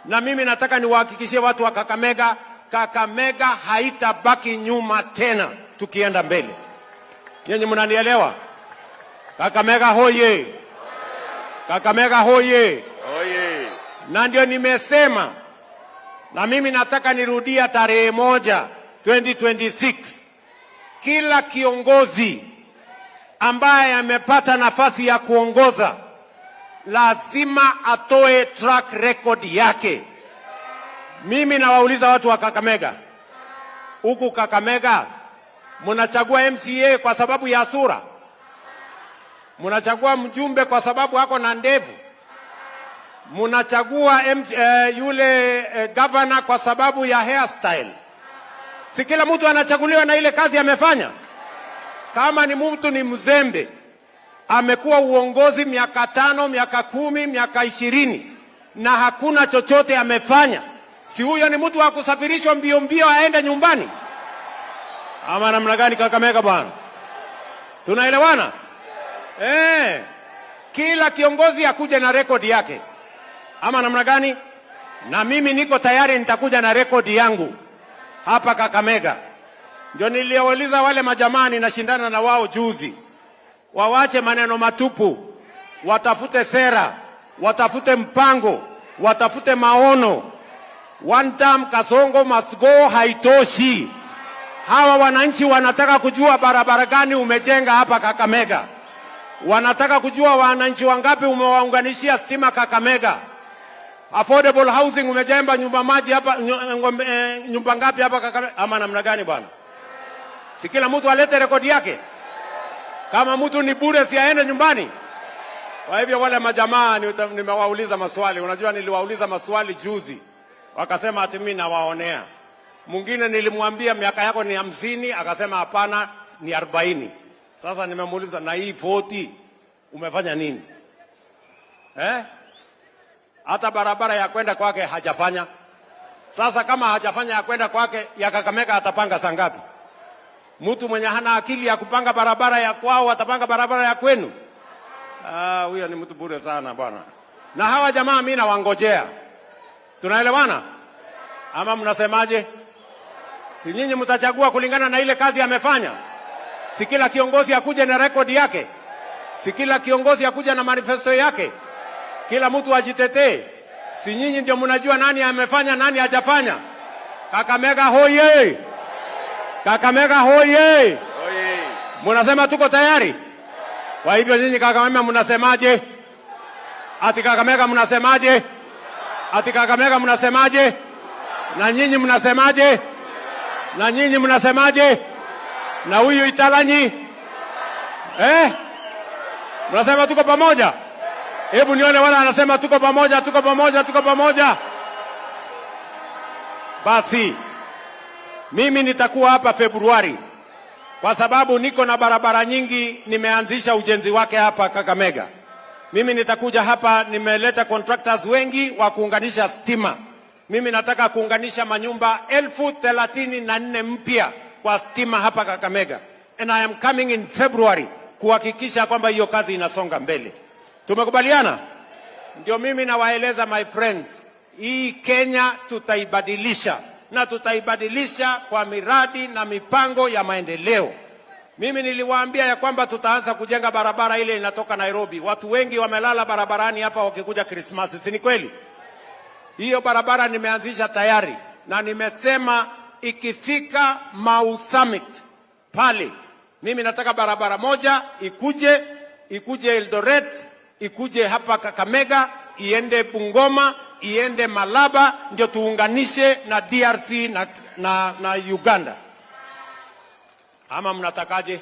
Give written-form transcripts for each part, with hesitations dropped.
Na mimi nataka niwahakikishie watu wa Kakamega, Kakamega haitabaki nyuma tena tukienda mbele. Nyinyi mnanielewa? Kakamega hoye! Kakamega hoye! Hoye! Na ndio nimesema, na mimi nataka nirudia tarehe 1 2026. Kila kiongozi ambaye amepata nafasi ya kuongoza lazima atoe track record yake. Mimi nawauliza watu wa Kakamega, huku Kakamega mnachagua MCA kwa sababu ya sura? Mnachagua mjumbe kwa sababu hako na ndevu? Mnachagua governor kwa sababu ya hairstyle? Si kila mtu anachaguliwa na ile kazi amefanya? Kama ni mtu ni mzembe, amekuwa uongozi miaka 5, miaka 10, miaka 20 na hakuna chochote amefanya, si huyo ni mtu wa kusafirishwa mbio mbio aende nyumbani? Ama namna gani Kakamega bwana? Tunaelewana? Kila kiongozi akuje na rekodi yake. Ama namna gani? Na mimi niko tayari, nitakuja na rekodi yangu hapa Kakamega. Ndio niliwauliza wale majamani nashindana na wao juzi, wawache maneno matupu, watafute sera, watafute mpango, watafute maono. One term Kasongo must go haitoshi. Hawa wananchi wanataka kujua barabara gani umejenga hapa Kakamega. Wanataka kujua wananchi wangapi umewaunganishia stima Kakamega. Affordable housing umejenga nyumba maji hapa, nyumba ngapi hapa Kakamega? Ama namna gani bwana? Si kila mtu alete rekodi yake. Kama mtu ni bure si aende nyumbani. Kwa hivyo wale majamaa nimewauliza maswali. Unajua niliwauliza maswali juzi, wakasema ati mimi nawaonea. Mwingine nilimwambia miaka yako ni 50, akasema hapana ni 40. Sasa nimemuuliza na hii 40 umefanya nini? Hata barabara ya kwenda kwake hajafanya. Sasa kama hajafanya ya kwenda kwake, ya Kakamega atapanga saa ngapi? Mtu mwenye hana akili ya kupanga barabara ya kwao atapanga barabara ya kwenu? Huyo ni mtu bure sana bwana. Na hawa jamaa mimi nawangojea. Tunaelewana? Ama mnasemaje? Si nyinyi mtachagua kulingana na ile kazi amefanya? Si kila kiongozi akuje na rekodi yake? Si kila kiongozi akuje na manifesto yake? Kila mtu ajitetee. Si nyinyi ndio mnajua nani amefanya nani hajafanya? Kakamega hoye! Kakamega hoye! Hoye! Mnasema tuko tayari? Kwa hivyo nyinyi Kakamega mnasemaje? Ati Kakamega mnasemaje? Ati Kakamega mnasemaje? Na nyinyi mnasemaje? Na nyinyi mnasemaje? Na huyu Italanyi? Mnasema tuko pamoja? Hebu nione wala anasema tuko pamoja, tuko pamoja, tuko pamoja. Basi mimi nitakuwa hapa Februari kwa sababu niko na barabara nyingi nimeanzisha ujenzi wake hapa Kakamega. Mimi nitakuja hapa, nimeleta contractors wengi wa kuunganisha stima. Mimi nataka kuunganisha manyumba 34,000 mpya kwa stima hapa Kakamega. And I am coming in February kuhakikisha kwamba hiyo kazi inasonga mbele. Tumekubaliana? Ndio mimi nawaeleza my friends, hii Kenya tutaibadilisha, na tutaibadilisha kwa miradi na mipango ya maendeleo. Mimi niliwaambia ya kwamba tutaanza kujenga barabara ile inatoka Nairobi. Watu wengi wamelala barabarani hapa wakikuja Krismasi, si ni kweli? Hiyo barabara nimeanzisha tayari, na nimesema ikifika Mau Summit pale, mimi nataka barabara moja ikuje Eldoret, ikuje hapa Kakamega, iende Bungoma, iende Malaba, ndio tuunganishe na DRC na Uganda. Ama mnatakaje?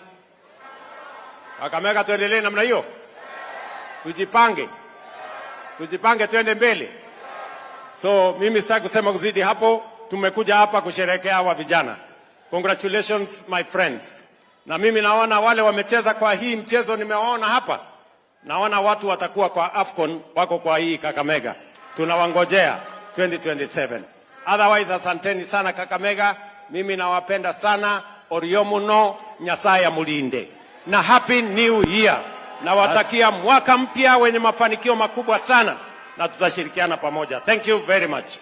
Kakamega tuendelee namna hiyo? Tujipange tuende mbele. So mimi sitaki kusema kuzidi hapo. Tumekuja hapa kusherehekea hawa vijana. Congratulations my friends. Na mimi naona wale wamecheza kwa hii mchezo nimewaona hapa. Naona watu watakuwa kwa AFCON wako kwa hii Kakamega. Tunawangojea 2027. Otherwise asanteni sana Kakamega. Mimi nawapenda sana. Oriomuno Nyasaye mulinde. Na happy new year. Nawatakia mwaka mpya wenye mafanikio makubwa sana. na tutashirikiana pamoja. Thank you very much.